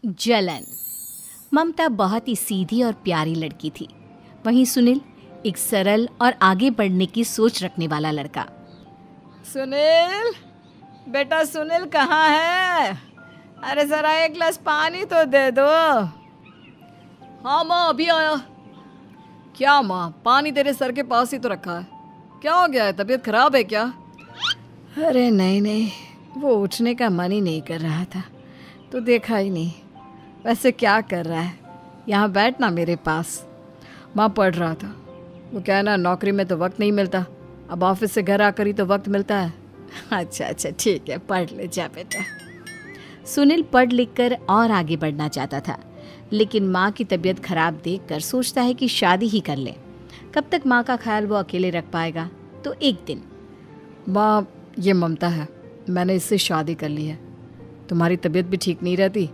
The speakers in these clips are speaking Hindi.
जलन। ममता बहुत ही सीधी और प्यारी लड़की थी। वहीं सुनील एक सरल और आगे बढ़ने की सोच रखने वाला लड़का। सुनील, बेटा सुनील कहाँ है? अरे जरा एक गिलास पानी तो दे दो। हाँ माँ, अभी आया। क्या माँ, पानी तेरे सर के पास ही तो रखा है। क्या हो गया है, तबीयत खराब है क्या? अरे नहीं नहीं, वो उठने का मन ही नहीं कर रहा था, तो देखा ही नहीं। वैसे क्या कर रहा है? यहाँ बैठ ना मेरे पास। माँ पढ़ रहा था। वो क्या है ना, नौकरी में तो वक्त नहीं मिलता, अब ऑफिस से घर आकर ही तो वक्त मिलता है। अच्छा अच्छा ठीक है, पढ़ ले जा बेटा। सुनील पढ़ लिख कर और आगे बढ़ना चाहता था, लेकिन माँ की तबीयत खराब देखकर सोचता है कि शादी ही कर ले। कब तक माँ का ख्याल वो अकेले रख पाएगा? तो एक दिन, माँ ये ममता है, मैंने इससे शादी कर ली है। तुम्हारी तबीयत भी ठीक नहीं रहती,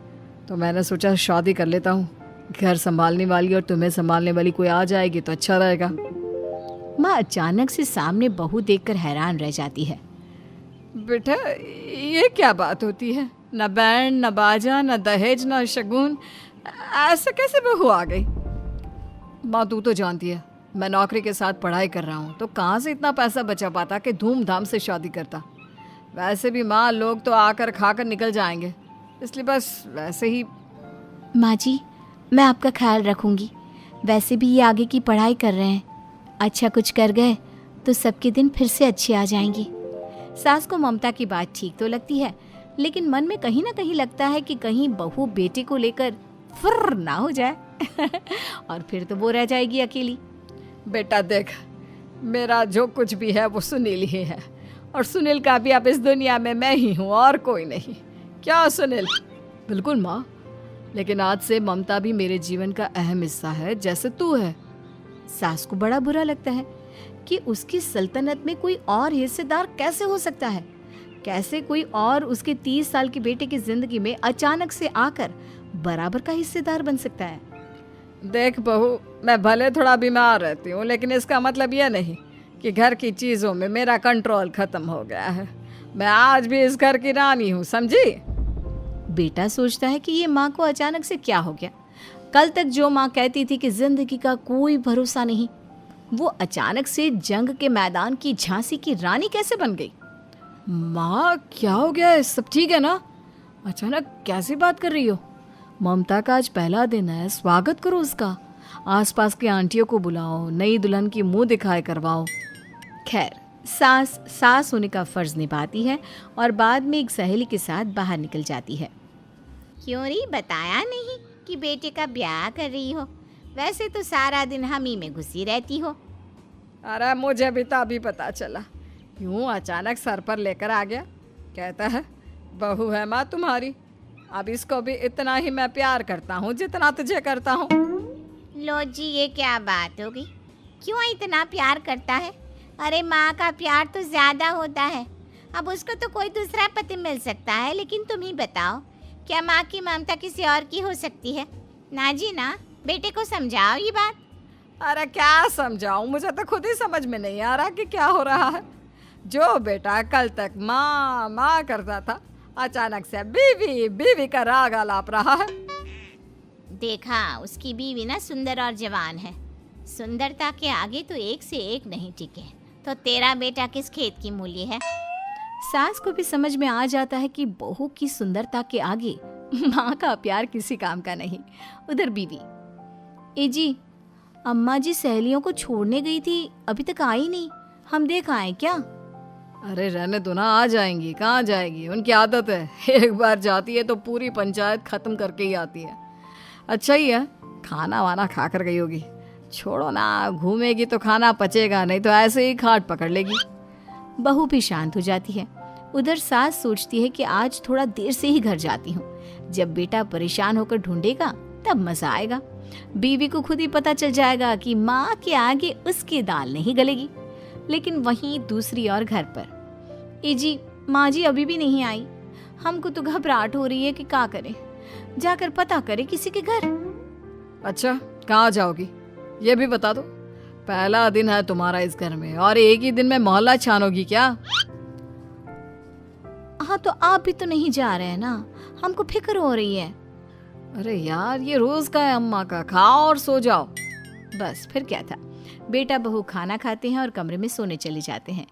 तो मैंने सोचा शादी कर लेता हूँ। घर संभालने वाली और तुम्हें संभालने वाली कोई आ जाएगी तो अच्छा रहेगा। माँ अचानक से सामने बहू देखकर हैरान रह जाती है। बेटा ये क्या बात होती है? न बैंड, न बाजा, न दहेज, न शगुन, ऐसा कैसे बहू आ गई? माँ तू तो जानती है, मैं नौकरी के साथ पढ़ाई कर रहा हूँ, तो कहाँ से इतना पैसा बचा पाता कि धूमधाम से शादी करता। वैसे भी माँ, लोग तो आकर खाकर निकल जाएंगे, इसलिए बस वैसे ही। माँ जी, मैं आपका ख्याल रखूंगी। वैसे भी ये आगे की पढ़ाई कर रहे हैं, अच्छा कुछ कर गए तो सबके दिन फिर से अच्छे आ जाएंगे। सास को ममता की बात ठीक तो लगती है, लेकिन मन में कहीं ना कहीं लगता है कि कहीं बहू बेटे को लेकर फुर्र ना हो जाए और फिर तो वो रह जाएगी अकेली। बेटा देख, मेरा जो कुछ भी है वो सुनील ही है, और सुनील का भी अब इस दुनिया में मैं ही हूँ और कोई नहीं। क्या सुनील? बिल्कुल माँ, लेकिन आज से ममता भी मेरे जीवन का अहम हिस्सा है, जैसे तू है। सास को बड़ा बुरा लगता है कि उसकी सल्तनत में कोई और हिस्सेदार कैसे हो सकता है। कैसे कोई और उसके 30 साल के बेटे की जिंदगी में अचानक से आकर बराबर का हिस्सेदार बन सकता है। देख बहू, मैं भले थोड़ा बीमार रहती हूँ, लेकिन इसका मतलब यह नहीं कि घर की चीज़ों में मेरा कंट्रोल खत्म हो गया है। मैं आज भी इस घर की रानी हूँ, समझी? बेटा सोचता है कि ये माँ को अचानक से क्या हो गया। कल तक जो माँ कहती थी कि जिंदगी का कोई भरोसा नहीं, वो अचानक से जंग के मैदान की झांसी की रानी कैसे बन गई? माँ क्या हो गया है? सब ठीक है ना? अचानक कैसी बात कर रही हो? ममता का आज पहला दिन है, स्वागत करो उसका। आसपास की आंटियों को बुलाओ, नई दुल्हन की मुंह दिखाए करवाओ। खैर, सास होने का फर्ज निभाती है और बाद में एक सहेली के साथ बाहर निकल जाती है। क्यों री बताया नहीं कि बेटे का ब्याह कर रही हो? वैसे तो सारा दिन हम ही में घुसी रहती हो। अरे मुझे भी तो अभी पता चला, यूं अचानक सर पर लेकर आ गया। कहता है बहू है माँ तुम्हारी, अब इसको भी इतना ही मैं प्यार करता हूँ जितना तुझे करता हूँ। लो जी, ये क्या बात होगी? क्यों इतना प्यार करता है? अरे माँ का प्यार तो ज़्यादा होता है। अब उसको तो कोई दूसरा पति मिल सकता है, लेकिन तुम ही बताओ, क्या माँ की ममता किसी और की हो सकती है? ना जी ना, बेटे को समझाओ ये बात। अरे क्या समझाऊं, मुझे तो खुद ही समझ में नहीं आ रहा कि क्या हो रहा है। जो बेटा कल तक माँ माँ करता था, अचानक से बीवी बीवी का राग आलाप रहा है। देखा, उसकी बीवी ना सुंदर और जवान है। सुंदरता के आगे तो एक से एक नहीं टिके, तो तेरा बेटा किस खेत की मूली है? सास को भी समझ में आ जाता है कि बहू की सुंदरता के आगे माँ का प्यार किसी काम का नहीं। उधर बीवी, ए जी, अम्मा जी सहेलियों को छोड़ने गई थी, अभी तक आई नहीं, हम देख आए क्या? अरे रहने दो ना, आ जाएंगी। कहाँ जाएगी, उनकी आदत है, एक बार जाती है तो पूरी पंचायत खत्म करके ही आती है। अच्छा ही है, खाना वाना खा कर गई होगी। छोड़ो ना, घूमेगी तो खाना पचेगा, नहीं तो ऐसे ही खाट पकड़ लेगी। बहू भी शांत हो जाती है। उधर सास सोचती है कि आज थोड़ा देर से ही घर जाती हूँ, जब बेटा परेशान होकर ढूंढेगा तब मजा आएगा। बीवी को खुद ही पता चल जाएगा कि माँ के आगे उसकी दाल नहीं गलेगी। लेकिन वहीं दूसरी ओर घर पर, ए जी, माँ जी अभी भी नहीं आई, हमको तो घबराहट हो रही है कि क्या करें, जाकर पता करें किसी के घर। अच्छा, कहाँ जाओगी ये भी बता दो। पहला दिन है तुम्हारा इस घर में और एक ही दिन में मोहल्ला छानोगी क्या? हाँ, तो आप भी तो नहीं जा रहे हैं ना, हमको फिक्र हो रही है। अरे यार, ये रोज का है अम्मा का, खाओ और सो जाओ। बस फिर क्या था। बेटा बहू खाना खाते हैं और कमरे में सोने चले जाते हैं।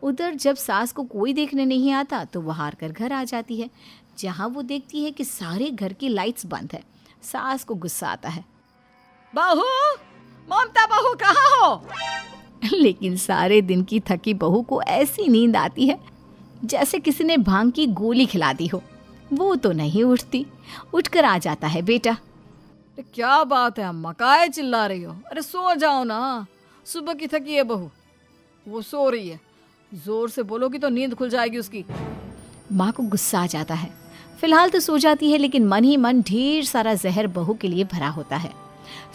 उधर जब सास को कोई देखने नहीं आता तो वो हार कर घर आ जाती है, जहाँ वो देखती है कि सारे घर की लाइट्स बंद है। सास को गुस्सा आता है, बहू, ममता बहू कहाँ हो? लेकिन सारे दिन की थकी बहू को ऐसी नींद आती है जैसे किसी ने भांग की गोली खिला दी हो। वो तो नहीं उठती। उठकर आ जाता है बेटा। अरे क्या बात है अम्मा, काहे चिल्ला रही हो? अरे सो जाओ ना, सुबह की थकी है बहू, वो सो रही है। जोर से बोलोगी तो नींद खुल जाएगी उसकी। माँ को गुस्सा आ जाता है। फिलहाल तो सो जाती है, लेकिन मन ही मन ढेर सारा जहर बहू के लिए भरा होता है।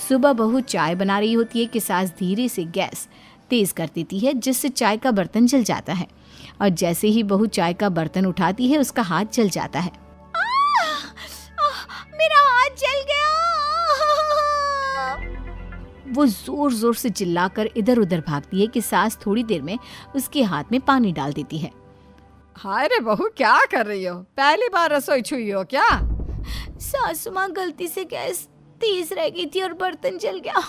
सुबह बहू चाय बना रही होती है कि सास धीरे से गैस तेज कर देती है, जिससे चाय का बर्तन जल जाता है। और जैसे ही बहू चाय का बर्तन उठाती है, उसका हाथ जल जाता है। मेरा हाथ जल गया। वो जोर जोर से चिल्लाकर इधर उधर भागती है कि सास थोड़ी देर में उसके हाथ में पानी डाल देती है। हाय रे बहू, क्या कर रही हो? पहली बार रसोई छुई हो क्या? सासू माँ गलती से गैस तेज रह गई थी और बर्तन जल गया,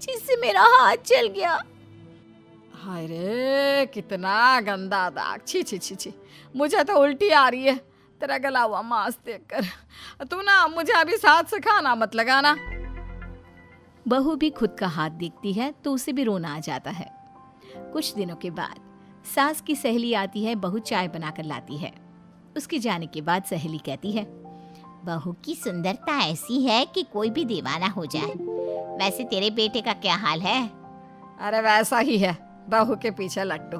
जिससे मेरा हाथ जल गया। हाय रे, कितना गंदा दाग। छी छी छी छी, मुझे तो उल्टी आ रही है तेरा गला हुआ मांस देखकर। तू ना मुझे अभी साथ से खाना मत लगाना। बहू भी खुद का हाथ देखती है तो उसे भी रोना आ जाता है। कुछ दिनों के बाद सास की सहेली आती है, बहू चाय बनाकर लाती है। उसके जाने के बाद सहेली कहती है, बहू की सुंदरता ऐसी है कि कोई भी दीवाना हो जाए। वैसे तेरे बेटे का क्या हाल है? अरे वैसा ही है, बहू के पीछे लट्टू।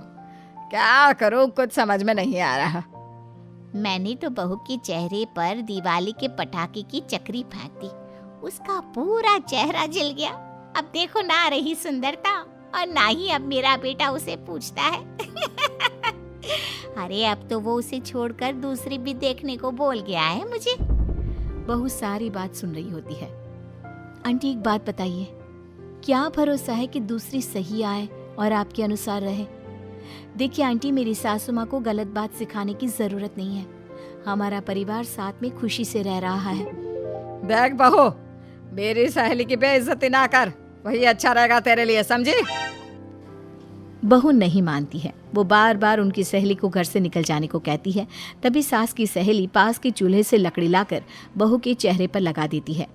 क्या करूं, कुछ समझ में नहीं आ रहा। मैंने तो बहू के चेहरे पर दिवाली के पटाखे की चक्री फेंक दी, उसका पूरा चेहरा जल गया। अब देखो ना रही सुंदरता, और ना ही अब मेरा बेटा उसे पूछता है। अरे अब तो वो उसे छोड़कर दूसरी भी देखने को बोल गया है मुझे। बहू सारी बात सुन रही होती है। आंटी एक बात बताइए, क्या भरोसा है कि दूसरी सही आए और आपके अनुसार रहे? देखिए आंटी, मेरी सासू माँ को गलत बात सिखाने की जरूरत नहीं है। हमारा परिवार साथ में खुशी से रह रहा है। देख बहू, मेरी सहेली की बेइज्जती ना कर, वही अच्छा रहेगा तेरे लिए, समझी? बहू नहीं मानती है। वो बार बार उनकी सहेली को घर से निकल जाने को कहती है। तभी सास की सहेली पास के चूल्हे से लकड़ी लाकर बहू के चेहरे पर लगा देती है।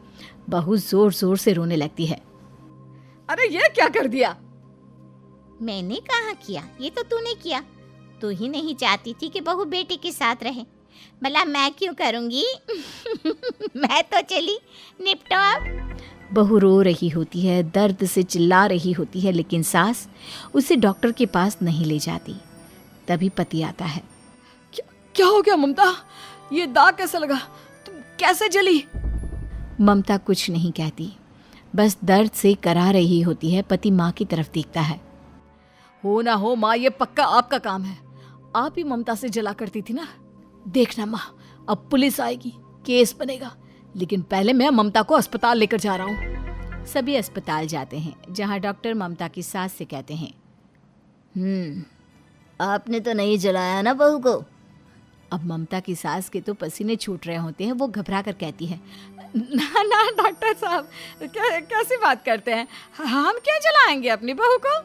बहू जोर जोर से रोने लगती है। अरे ये क्या कर दिया? मैंने कहाँ किया, ये तो तूने किया। तू ही नहीं चाहती थी कि बहू बेटे के साथ रहे, भला मैं क्यों करूंगी? मैं तो चली, निपटो अब। बहू रो रही होती है, दर्द से चिल्ला रही होती है, लेकिन सास उसे डॉक्टर के पास नहीं ले जाती। तभी पति आता है। क्या हो गया ममता? ये दाग कैसे लगा? तुम कैसे जली? ममता कुछ नहीं कहती, बस दर्द से करा रही होती है। पति माँ की तरफ देखता है। हो ना हो माँ, ये पक्का आपका काम है। आप ही ममता से जला करती थी ना। देखना माँ, अब पुलिस आएगी, केस बनेगा, लेकिन पहले मैं ममता को अस्पताल लेकर जा रहा हूँ। सभी अस्पताल जाते हैं, जहाँ डॉक्टर ममता की सास से कहते हैं, आपने तो नहीं जलाया ना बहू को? अब ममता की सास के तो पसीने छूट रहे होते हैं। वो घबरा कर कहती है, ना ना डॉक्टर साहब, कैसी बात करते हैं? हम क्यों जलाएंगे अपनी बहू को?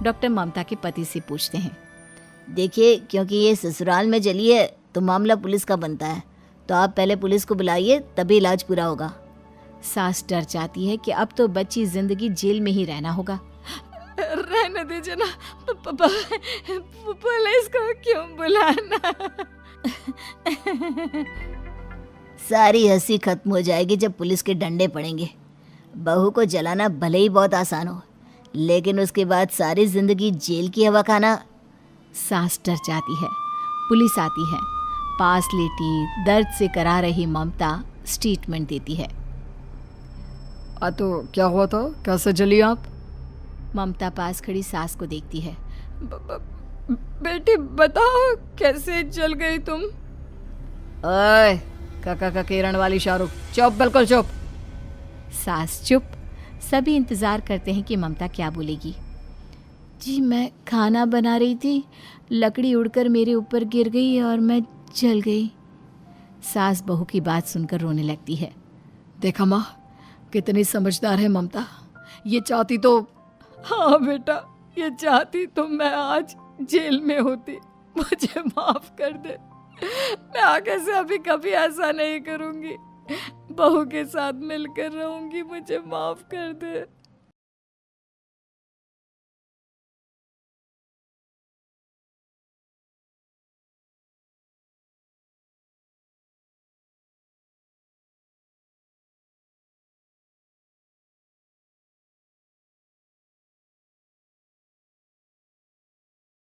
डॉक्टर ममता के पति से पूछते हैं। देखिए, क्योंकि ये ससुराल में जली है तो मामला पुलिस का बनता है, तो आप पहले पुलिस को बुलाइए, तभी इलाज पूरा होगा। सास डर जाती है कि अब तो बच्ची जिंदगी जेल में ही रहना होगा। रहने दीजिए ना, पुलिस को क्यों बुलाना? सारी हंसी खत्म हो जाएगी जब पुलिस के डंडे पड़ेंगे। बहू को जलाना भले ही बहुत आसान हो, लेकिन उसके बाद सारी जिंदगी जेल की हवा खाना। सास डर जाती है। पुलिस आती है। पास लेटी दर्द से करा रही ममता स्टेटमेंट देती है। तो क्या हुआ था? कैसे जली आप? ममता पास खड़ी सास को देखती है। बेटी बताओ, कैसे जल गई तुम? ओए, काका का किरण वाली शाहरुख, चुप, बिल्कुल चुप। सास चुप। सभी इंतजार करते हैं कि ममता क्या बोलेगी। जी मैं खाना बना रही थी, लकड़ी उड़कर मेरे ऊपर गिर गई और मैं जल गई। सास बहू की बात सुनकर रोने लगती है। देखा माँ, कितनी समझदार है ममता। ये चाहती तो, हाँ बेटा, ये चाहती तो मैं आज जेल में होती। मुझे माफ कर दे, मैं आगे से अभी कभी ऐसा नहीं करूंगी। बहू के साथ मिलकर रहूंगी, मुझे माफ कर दे।